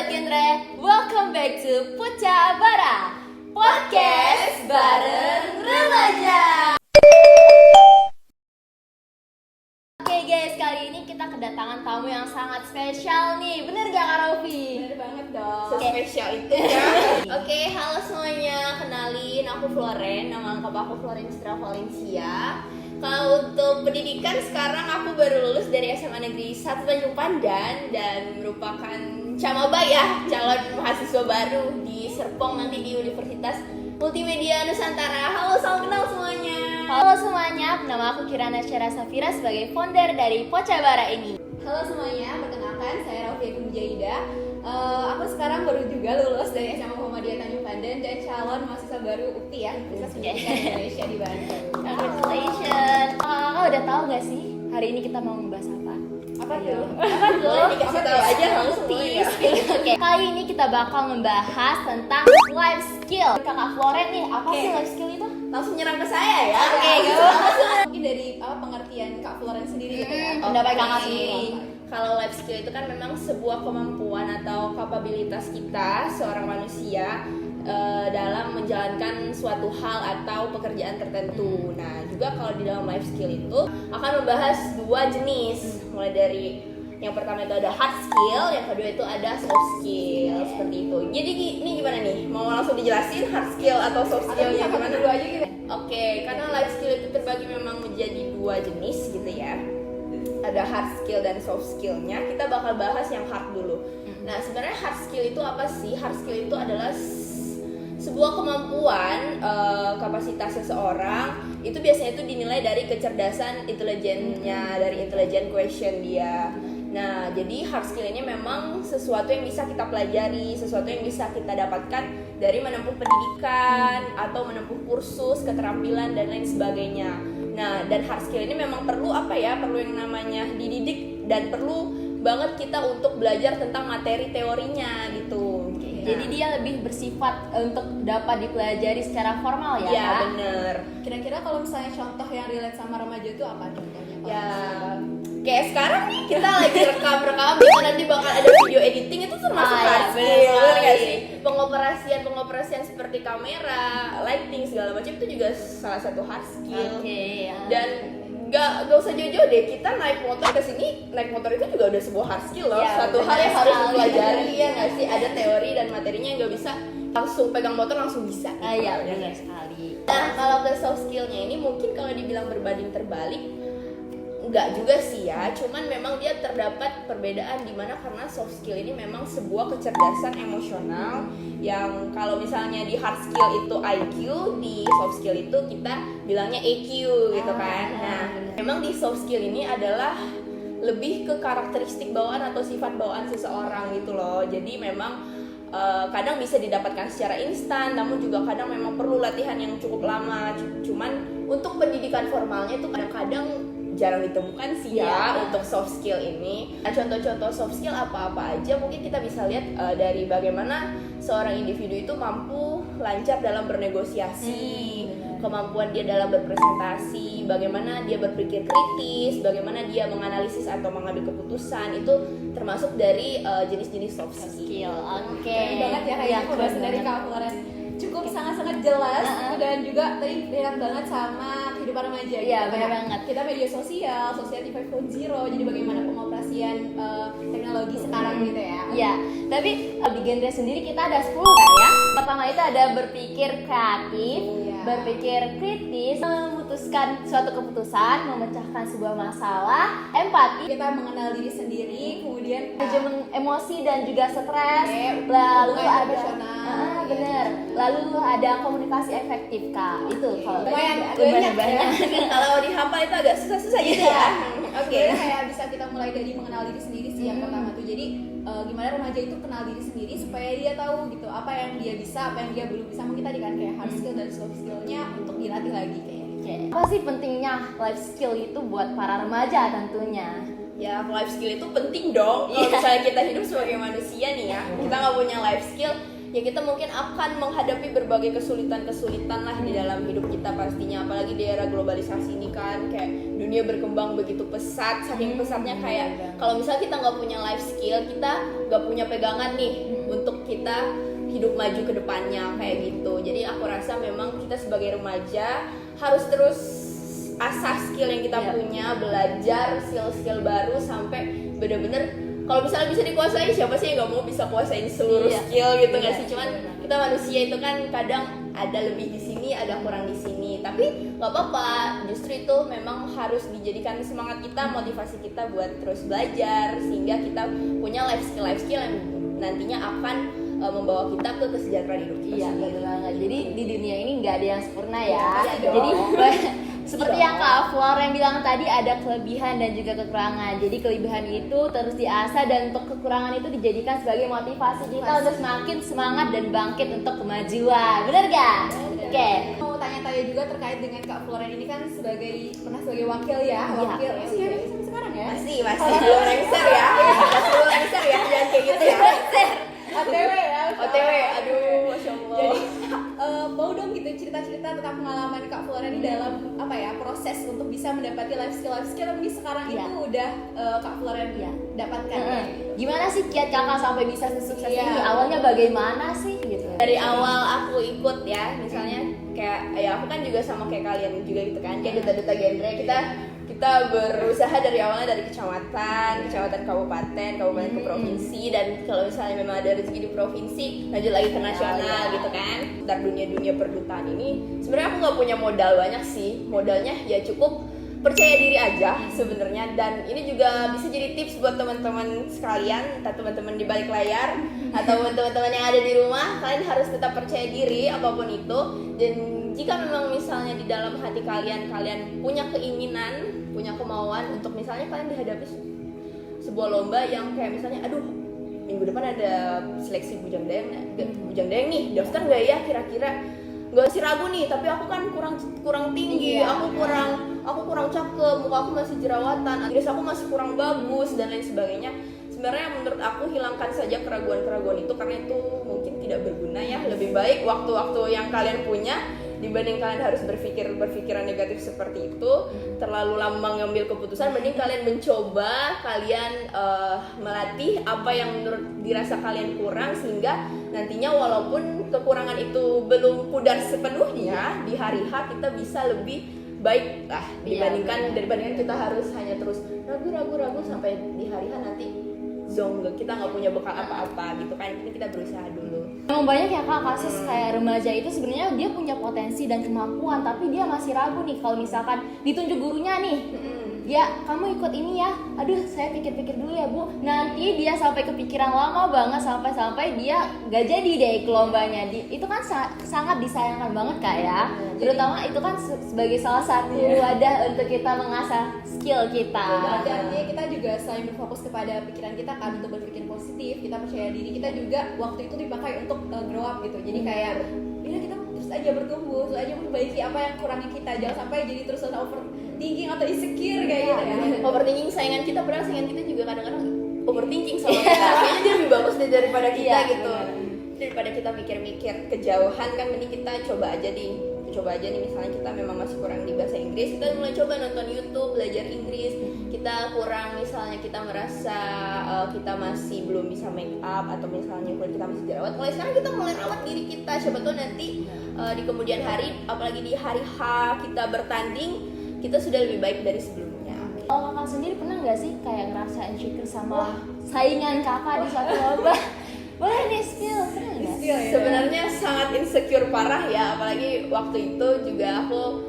Sobat Genre, welcome back to Puca Bara Podcast bareng remaja. Oke guys, kali ini kita kedatangan tamu yang sangat spesial nih. Bener gak Kak Rofi? Bener banget dong. Spesial itu ya. Oke, halo semuanya. Kenalin, aku Floren. Nama lengkap aku Floren Citra Valencia. Kalau untuk pendidikan sekarang aku baru lulus dari SMA Negeri 1 Tanjung Pandan dan merupakan camaba ya, calon mahasiswa baru di Serpong nanti di Universitas Multimedia Nusantara. Halo, salam kenal semuanya. Halo semuanya, nama aku Kirana Syara Safira sebagai founder dari Poca Bara ini. Halo semuanya, perkenalkan saya Raufiah Mujahidah. Aku sekarang baru juga lulus dari SMA Muhammadiyah Tanjung Pandan dan calon mahasiswa baru UPI ya, Universitas Pendidikan Indonesia di Bandung. Congratulations. Kakak udah tahu nggak sih hari ini kita mau membahas apa? Apa tuh? Apa tuh? Boleh dikasih tahu aja langsung ya. Oke, kali ini kita bakal membahas tentang life skill. Kakak Floren nih, apa sih life skill itu? Langsung nyerang ke saya ya. Oke, Mungkin dari pengertian Kak Floren sendiri gitu ya. Pendapat Kakak sendiri. Kalau life skill itu kan memang sebuah kemampuan atau kapabilitas kita seorang manusia dalam menjalankan suatu hal atau pekerjaan tertentu. Nah, juga kalau di dalam life skill itu akan membahas dua jenis, mulai dari yang pertama itu ada hard skill, yang kedua itu ada soft skill, seperti itu. Jadi ini gimana nih? Mau langsung dijelasin hard skill atau soft skillnya gimana? Dulu aja gitu. Oke, karena life skill itu terbagi memang menjadi dua jenis gitu ya. Ada hard skill dan soft skillnya. Kita bakal bahas yang hard dulu. Nah, sebenarnya hard skill itu apa sih? Hard skill itu adalah sebuah kemampuan kapasitas seseorang. Itu biasanya itu dinilai dari kecerdasan intelijennya, dari intelligent question dia. Nah, jadi hard skill ini memang sesuatu yang bisa kita pelajari, sesuatu yang bisa kita dapatkan dari menempuh pendidikan atau menempuh kursus, keterampilan dan lain sebagainya. Nah, dan hard skill ini memang perlu perlu yang namanya dididik dan perlu banget kita untuk belajar tentang materi teorinya gitu. Jadi dia lebih bersifat untuk dapat dipelajari secara formal ya? Iya, bener. Kira-kira kalau misalnya contoh yang relate sama remaja itu apa contohnya? Ya, kayak sekarang nih kita lagi rekam-rekam, nanti bakal ada video editing, itu termasuk hard skill, nggak sih? Pengoperasian seperti kamera, lighting segala macam itu juga salah satu hard skill. Dan nggak usah jauh-jauh deh, kita naik motor ke sini, naik motor itu juga udah sebuah hard skill loh. Satu hal yang harus dipelajari ya nggak sih? Ada teori dan materinya yang nggak bisa langsung pegang motor langsung bisa. Iya, benar sekali. Nah, kalau ke soft skillnya ini mungkin kalau dibilang berbanding terbalik enggak juga sih ya, cuman memang dia terdapat perbedaan di mana karena soft skill ini memang sebuah kecerdasan emosional yang kalau misalnya di hard skill itu IQ, di soft skill itu kita bilangnya EQ gitu kan. Nah, memang di soft skill ini adalah lebih ke karakteristik bawaan atau sifat bawaan seseorang gitu loh. Jadi memang kadang bisa didapatkan secara instan, namun juga kadang memang perlu latihan yang cukup lama. Cuman untuk pendidikan formalnya itu kadang-kadang jarang ditemukan sih ya untuk soft skill ini. Nah, contoh-contoh soft skill apa-apa aja mungkin kita bisa lihat dari bagaimana seorang individu itu mampu lancar dalam bernegosiasi, kemampuan dia dalam berpresentasi, bagaimana dia berpikir kritis, bagaimana dia menganalisis atau mengambil keputusan, itu termasuk dari jenis-jenis soft skill. Keren banget ya kayak pembahasan dari Kak Floren. Cukup sangat-sangat jelas dan juga tadi relate banget sama kehidupan remaja. Iya, benar banget. Kita media sosial, Society 5.0, jadi bagaimana pengoperasian teknologi sekarang gitu ya. Iya, tapi di genre sendiri kita ada 10 kan ya. Pertama itu ada berpikir kreatif, berpikir kritis, memutuskan suatu keputusan, memecahkan sebuah masalah, empati, Kita mengenal diri sendiri, kemudian manajemen emosi dan juga stres, lalu ada lalu ada komunikasi efektif Kak. Itu kalau lumayan banyak. Kalau dihafal itu agak susah-susah gitu ya. Oke, kayak bisa kita mulai dari mengenal diri sendiri sih yang pertama tuh. Jadi gimana remaja itu kenal diri sendiri supaya dia tahu gitu apa yang dia bisa, apa yang dia belum bisa. Mungkin tadi kan kayak hard skill dan soft skillnya untuk dilatih lagi kayaknya. Apa sih pentingnya life skill itu buat para remaja tentunya? Ya, life skill itu penting dong. Kalau misalnya kita hidup sebagai manusia nih ya, kita nggak punya life skill, ya kita mungkin akan menghadapi berbagai kesulitan lah di dalam hidup kita pastinya, apalagi di era globalisasi ini kan, kayak dunia berkembang begitu pesat, saking pesatnya kayak kalau misalnya kita nggak punya life skill, kita nggak punya pegangan nih untuk kita hidup maju ke depannya kayak gitu. Jadi aku rasa memang kita sebagai remaja harus terus asah skill yang kita punya, belajar skill-skill baru sampai bener-bener kalau misalnya bisa dikuasai, siapa sih yang nggak mau bisa kuasain seluruh skill gitu nggak sih? Cuman kita manusia itu kan kadang ada lebih di sini, ada kurang di sini. Tapi nggak apa-apa, justru itu memang harus dijadikan semangat kita, motivasi kita buat terus belajar sehingga kita punya life skill yang nantinya akan membawa kita ke kesejahteraan hidup kita. Iya, betul banget. Jadi di dunia ini nggak ada yang sempurna ya. Iya, Jadi seperti yang Kak Flora yang bilang tadi, ada kelebihan dan juga kekurangan. Jadi kelebihan itu terus diasah dan untuk kekurangan itu dijadikan sebagai motivasi kita untuk semakin semangat dan bangkit untuk kemajuan. Bener gak? Oke. Mau tanya-tanya juga terkait dengan Kak Floren ini kan pernah sebagai wakil ya, wakil masih ada sampai sekarang ya? Masih belum lengser ya. Masih belum lengser ya, jangan kayak gitu ya. OTW ya. OTW, aduh, masya Allah. Jadi mau dong gitu cerita-cerita tentang pengalaman Kak Floren ini dalam apa ya, proses untuk bisa mendapati life skill yang mungkin sekarang itu udah Kak Floren dapatkan. Gimana sih kiat kakak sampai bisa sesukses Iya. ini? Awalnya bagaimana sih gitu? Dari awal aku ikut ya, misalnya kayak ya aku kan juga sama kayak kalian juga gitu kan, kayak duta-duta genre, kita berusaha dari awalnya dari kecamatan, kabupaten ke provinsi, dan kalau misalnya memang ada rezeki di provinsi lanjut lagi ke nasional gitu kan. Dari dunia perdutaan ini sebenarnya aku nggak punya modal banyak sih, modalnya ya cukup percaya diri aja sebenarnya. Dan ini juga bisa jadi tips buat teman-teman sekalian, entah teman-teman di balik layar atau teman-teman yang ada di rumah, kalian harus tetap percaya diri apapun itu. Dan jika memang misalnya di dalam hati kalian punya keinginan, punya kemauan untuk misalnya kalian dihadapi sebuah lomba yang kayak misalnya aduh minggu depan ada seleksi bujang dayang nih, daftar nggak ya kira-kira, nggak sih ragu nih, tapi aku kan kurang tinggi, aku kurang cakep, muka aku masih jerawatan, iris aku masih kurang bagus dan lain sebagainya. Sebenarnya menurut aku hilangkan saja keraguan-keraguan itu, karena itu mungkin tidak berguna ya. Lebih baik waktu-waktu yang kalian punya dibanding kalian harus berpikiran negatif seperti itu, terlalu lama mengambil keputusan, mending kalian mencoba, kalian melatih apa yang menurut dirasa kalian kurang, sehingga nantinya walaupun kekurangan itu belum pudar sepenuhnya, di hari H kita bisa lebih baik lah dibandingkan kita harus hanya terus ragu sampai di hari H nanti zonk, kita nggak punya bekal apa-apa gitu kan. Kita berusaha dulu. Memang banyak ya Kak kasus kayak remaja itu sebenarnya dia punya potensi dan kemampuan, tapi dia masih ragu nih kalau misalkan ditunjuk gurunya nih, ya kamu ikut ini ya, aduh saya pikir-pikir dulu ya Bu, nanti dia sampai kepikiran lama banget sampai dia gak jadi deh ke lombanya. Itu kan sangat disayangkan banget Kak ya, terutama itu kan sebagai salah satu wadah untuk kita mengasah skill kita. Dan kita juga selain berfokus kepada pikiran kita kan untuk berpikir positif, kita percaya diri, kita juga waktu itu dipakai untuk grow up gitu. Jadi kayak ya kita terus aja bertumbuh, terus aja memperbaiki apa yang kurangnya kita, jangan sampai jadi terus overthinking atau insecure kayak gitu ya. Overthinking saingan kita, padahal saingan kita juga kadang-kadang overthinking sama kita. Kayaknya dia lebih bagus daripada kita gitu. Daripada kita mikir-mikir kejauhan kan, mending kita coba aja nih, misalnya kita memang masih kurang di bahasa Inggris, kita mulai coba nonton YouTube, belajar Inggris. Kita kurang, misalnya kita merasa kita masih belum bisa make up, atau misalnya kulit kita masih jerawat, mulai sekarang kita mulai rawat diri kita. Siapa tahu nanti di kemudian hari, apalagi di hari H kita bertanding, kita sudah lebih baik dari sebelumnya. Kalau kakak sendiri pernah nggak sih kayak ngerasa insecure sama saingan kakak di suatu lomba? Boleh nih spill, pernah nggak? Sebenarnya sangat insecure parah ya, apalagi waktu itu juga aku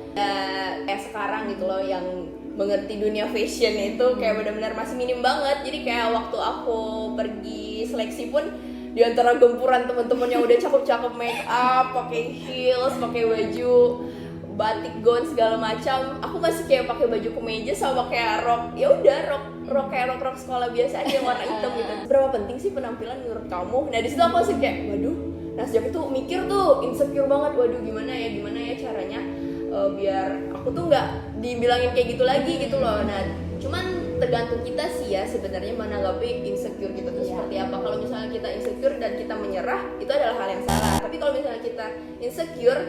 sekarang gitu loh, yang mengerti dunia fashion itu kayak benar-benar masih minim banget. Jadi kayak waktu aku pergi seleksi pun, di antara gempuran teman-teman yang udah cakep-cakep make up, pakai heels, pakai baju batik gaun segala macam, aku masih kayak pakai baju kemeja sama pakai rok. Ya udah rok kayak rok sekolah biasa aja yang warna hitam gitu. Berapa penting sih penampilan menurut kamu? Nah di situ aku masih kayak waduh. Nah sejak itu mikir tuh insecure banget. Waduh gimana ya caranya biar aku tuh nggak dibilangin kayak gitu lagi gitu loh. Nah cuman tergantung kita sih ya sebenarnya menanggapi insecure kita tuh seperti apa. Kalau misalnya kita insecure dan kita menyerah, itu adalah hal yang salah. Tapi kalau misalnya kita insecure,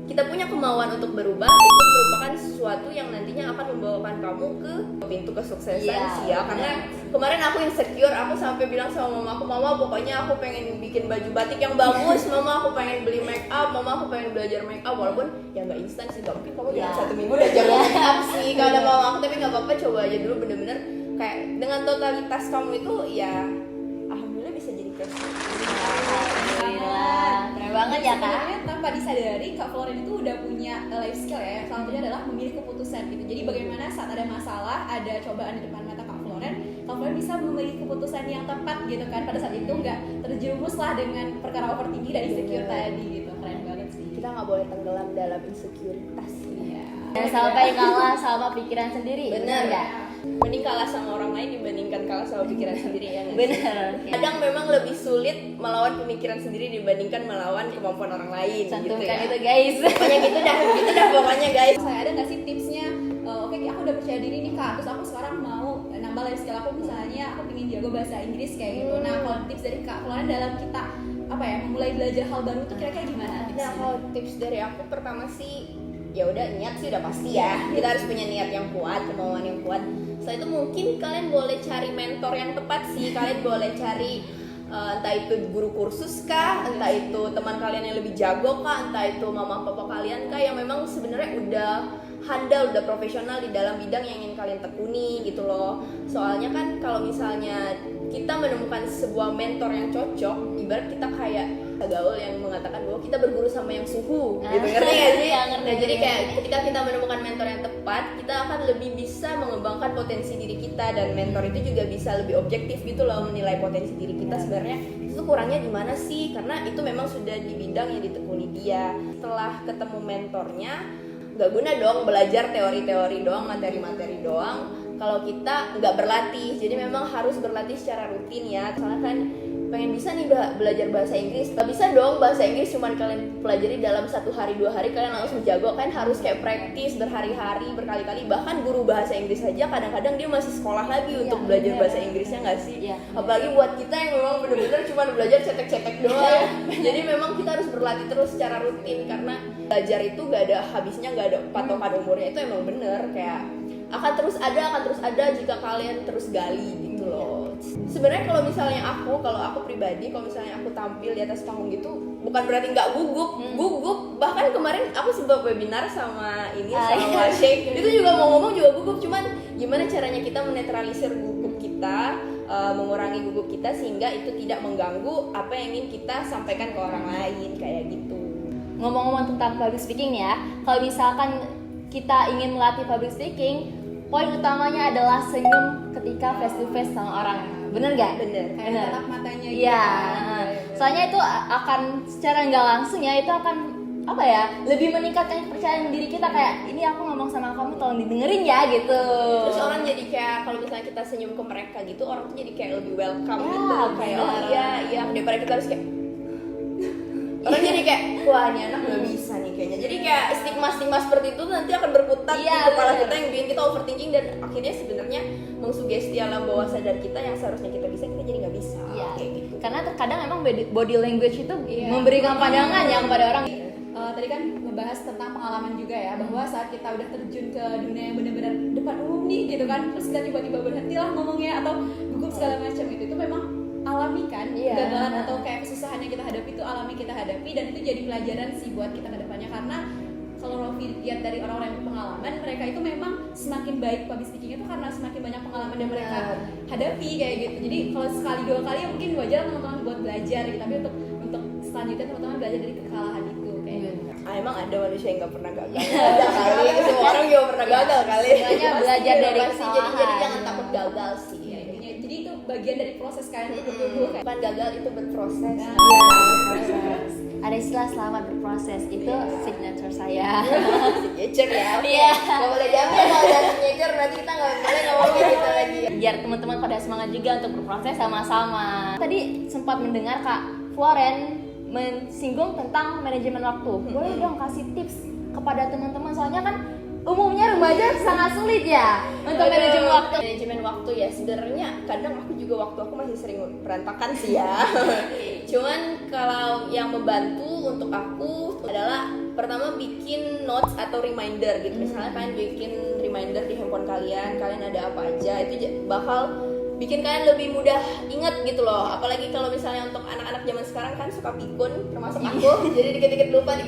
kita punya kemauan untuk berubah, itu merupakan sesuatu yang nantinya akan membawakan kamu ke pintu kesuksesan sih ya. Karena kemarin aku insecure, aku sampai bilang sama mama aku, mama pokoknya aku pengen bikin baju batik yang bagus, mama aku pengen beli make up, mama aku pengen belajar make up. Walaupun ya nggak instan sih, gak mungkin kamu dalam 1 minggu udah jago make up sih kalau ada mama aku. Tapi nggak apa-apa, coba aja dulu bener-bener kayak dengan totalitas kamu itu ya alhamdulillah bisa jadi kayak Alhamdulillah, keren banget ya kak. Sebenarnya tanpa disadari Kak Floren itu udah punya life skill ya. Salah satunya adalah memilih keputusan gitu. Jadi bagaimana saat ada masalah, ada cobaan di depan mata Kak Floren bisa memilih keputusan yang tepat gitu kan. Pada saat itu nggak terjerumus lah dengan perkara overthinking dan insecure tadi gitu. Keren banget sih. kita nggak boleh tenggelam dalam insekuritas. Dan sampai kalah sama pikiran sendiri. Bener ya? Mending kalah sama orang lain dibandingkan kalah sama pikiran sendiri ya nggak sih? Bener. Kadang memang lebih sulit melawan pemikiran sendiri dibandingkan melawan kemampuan orang lain. Cantumkan gitu ya. itu guys. Pokoknya gitu dah pokoknya guys. Saya ada nggak sih tipsnya? Oke, aku udah percaya diri nih Kak. Terus aku sekarang mau nambah life skill aku, misalnya aku pengen jago bahasa Inggris kayak gitu. Nah, kalau tips dari Kak Floren dalam kita apa ya memulai belajar hal baru tuh kira-kira gimana? Nah kalau tips dari aku pertama sih ya udah niat sih udah pasti ya. Kita harus punya niat yang kuat, kemauan yang kuat. Setelah itu mungkin kalian boleh cari mentor yang tepat sih. Kalian boleh cari entah itu guru kursus kah, entah itu teman kalian yang lebih jago kah, entah itu mama papa kalian kah yang memang sebenarnya udah handal, udah profesional di dalam bidang yang ingin kalian tekuni gitu loh. Soalnya kan kalau misalnya kita menemukan sebuah mentor yang cocok, ibarat kita kayak gaul yang mengatakan bahwa kita berguru sama yang suhu gitu, ngerti gak sih? Nah, jadi kayak ketika kita menemukan mentor yang tepat, kita akan lebih bisa mengembangkan potensi diri kita, dan mentor itu juga bisa lebih objektif gitu loh menilai potensi diri kita sebenarnya itu kurangnya di mana sih, karena itu memang sudah di bidang yang ditekuni dia. Setelah ketemu mentornya, nggak guna dong belajar teori-teori doang, materi-materi doang kalau kita nggak berlatih. Jadi memang harus berlatih secara rutin ya. Soalnya kan pengen bisa nih belajar bahasa Inggris, nggak bisa dong bahasa Inggris cuman kalian pelajari dalam 1 hari 2 hari kalian langsung jago. Kan harus kayak praktis berhari-hari, berkali-kali. Bahkan guru bahasa Inggris aja kadang-kadang dia masih sekolah lagi untuk belajar bahasa Inggrisnya, nggak sih? Apalagi buat kita yang memang benar-benar cuma belajar cetek-cetek doang. Jadi memang kita harus berlatih terus secara rutin, karena belajar itu nggak ada habisnya, nggak ada patokan umurnya. Itu emang bener, kayak akan terus ada jika kalian terus gali gitu loh. Sebenarnya kalau misalnya kalau aku pribadi, kalau misalnya aku tampil di atas panggung gitu, bukan berarti nggak gugup. Bahkan kemarin aku sempat webinar sama sama Sheikh, itu juga mau ngomong juga gugup. Cuman gimana caranya kita menetralisir gugup kita, mengurangi gugup kita sehingga itu tidak mengganggu apa yang ingin kita sampaikan ke orang lain kayak gitu. Ngomong-ngomong tentang public speaking ya, kalau misalkan kita ingin melatih public speaking, poin utamanya adalah senyum ketika face to face sama orang. Bener nggak? Bener. Kayak tatap matanya gitu. Iya. Soalnya itu akan secara nggak langsung ya, itu akan apa ya, lebih meningkatkan kepercayaan diri kita. Kayak ini aku ngomong sama kamu, tolong didengerin ya gitu. Terus orang jadi kayak kalau misalnya kita senyum ke mereka gitu, orang tuh jadi kayak lebih welcome Ya, gitu. Kayak oh bener. iya daripada kita harus kayak orang jadi kayak wah ini anak nggak bisa nih kayaknya. Jadi kayak stigma seperti itu nanti akan berkutat di kepala kita yang bikin kita overthinking, dan akhirnya sebenarnya mengsugesti alam bawah sadar kita yang seharusnya kita bisa, kita jadi nggak bisa. Kayak gitu. Karena terkadang emang body language itu memberikan pandangan yang pada orang. Tadi kan ngebahas tentang pengalaman juga ya, bahwa saat kita udah terjun ke dunia yang benar-benar depan umum nih gitu kan, terus kita tiba-tiba berhenti lah ngomongnya atau gugup segala macam, itu memang alami kan, kegagalan atau kayak kesusahan yang kita hadapi itu alami kita hadapi, dan itu jadi pelajaran sih buat kita ke depannya. Karena kalau Rofi lihat dari orang-orang yang berpengalaman, mereka itu memang semakin baik public speaking itu karena semakin banyak pengalaman yang mereka hadapi kayak gitu. Jadi kalau sekali 2 kali ya mungkin wajar teman-teman buat belajar gitu, tapi untuk selanjutnya teman-teman belajar dari kekalahan itu kayak gitu. Emang ada manusia yang nggak pernah gagal? Ada kali, semua orang juga pernah gagal kali. Semuanya belajar dari kesalahan. Jadi jangan takut gagal sih. Jadi itu bagian dari proses kalian untuk bertumbuh kan. Bukan gagal, itu berproses. Proses. Ada istilah selamat berproses, itu signature saya. Signature ya. Iya. Gak boleh diambil kalau ada signature, nanti kita nggak boleh ngomongin gitu lagi. Biar teman-teman pada semangat juga untuk berproses sama-sama. Tadi sempat mendengar Kak Floren mensinggung tentang manajemen waktu. Boleh dong kasih tips kepada teman-teman, soalnya kan umumnya remaja sangat sulit ya untuk manajemen waktu. Manajemen waktu ya sebenarnya kadang aku juga waktu aku masih sering berantakan sih ya. Cuman kalau yang membantu untuk aku adalah pertama bikin notes atau reminder gitu. Misalnya kalian bikin reminder di handphone kalian ada apa aja, itu bakal bikin kalian lebih mudah ingat gitu loh. Apalagi kalau misalnya untuk anak-anak zaman sekarang kan suka pikun, termasuk aku. Jadi dikit-dikit lupa.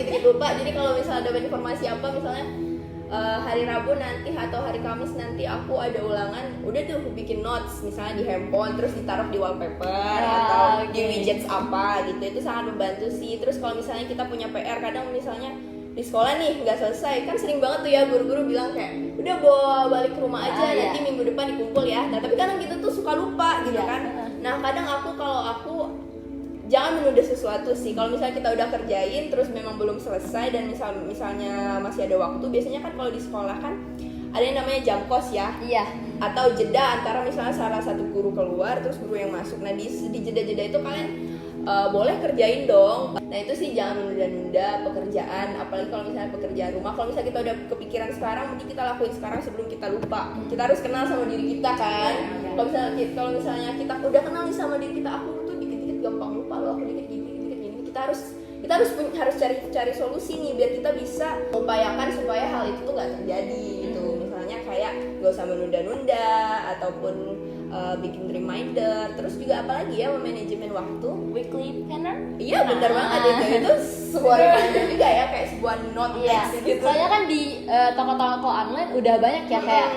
Jadi kalau misalnya dapat informasi apa, misalnya hari Rabu nanti atau hari Kamis nanti aku ada ulangan, udah tuh aku bikin notes misalnya di handphone, terus ditaruh di wallpaper atau di widgets apa gitu. Itu sangat membantu sih. Terus kalau misalnya kita punya PR, kadang misalnya di sekolah nih nggak selesai, kan sering banget tuh ya guru-guru bilang kayak udah bawa balik ke rumah aja, nanti minggu depan dikumpul ya. Nah tapi kadang kita tuh suka lupa gitu kan. Nah kadang kalau aku jangan menunda sesuatu sih. Kalau misalnya kita udah kerjain terus memang belum selesai dan misalnya masih ada waktu, biasanya kan kalau di sekolah kan ada yang namanya jam kos ya. Iya. Atau jeda antara misalnya salah satu guru keluar terus guru yang masuk. Nah di jeda-jeda itu kalian boleh kerjain dong. Nah itu sih jangan menunda-nunda pekerjaan, apalagi kalau misalnya pekerjaan rumah. Kalau misalnya kita udah kepikiran sekarang, mending kita lakuin sekarang sebelum kita lupa. Kita harus kenal sama diri kita kan. Kalau misalnya kita udah kenal nih sama diri kita, aku tuh dikit-dikit gampang lupa loh, aku dikit gini. Kita harus cari solusi nih biar kita bisa mengupayakan supaya hal itu tuh nggak terjadi gitu. Misalnya kayak gak usah menunda-nunda ataupun bikin reminder. Terus juga apalagi ya, manajemen waktu, Weekly planner. iya benar banget itu sebuah reminder juga ya, kayak sebuah note text gitu. Soalnya kan di toko-toko online udah banyak ya kayak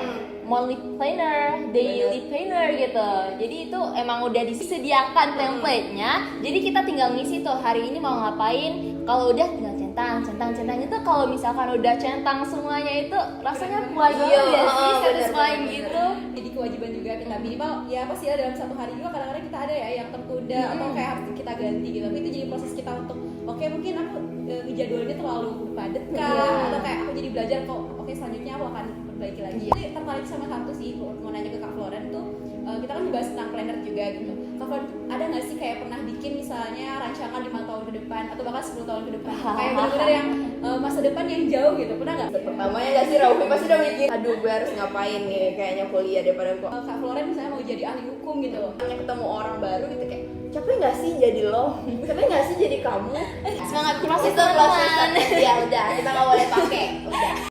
monthly planner, daily planner gitu. Jadi itu emang udah disediakan template-nya. Jadi kita tinggal ngisi tuh hari ini mau ngapain. Kalau udah tinggal centang itu. Kalau misalkan udah centang semuanya itu rasanya puas banget ya sih, satisfying gitu. Jadi kewajiban juga kita minimal ya pasti ya dalam satu hari juga kadang-kadang kita ada ya yang tertunda atau kayak harus kita ganti gitu. Tapi itu jadi proses kita untuk oke, mungkin aku jadwalnya terlalu padat kah, atau kayak aku jadi belajar kok oke selanjutnya aku akan perbaiki lagi. Jadi tertarik sama satu sih, mau nanya ke Kak Floren tuh, kita kan bahas tentang planner juga gitu. Kak Floren ada nggak sih kayak pernah bikin misalnya rancangan 5 tahun ke depan atau bahkan 10 tahun ke depan, kayak benar-benar yang masa depan yang jauh gitu, pernah nggak? Pertamanya nggak sih, Raufi pasti udah mikir, aduh gue harus ngapain nih, kayaknya kuliah daripada kok. Kak Floren misalnya mau jadi ahli hukum gitu, hanya ketemu orang baru gitu kayak capek nggak sih jadi lo, capek nggak sih jadi kamu. Semangat proses Itu proses ya udah kita nggak boleh pakai udah.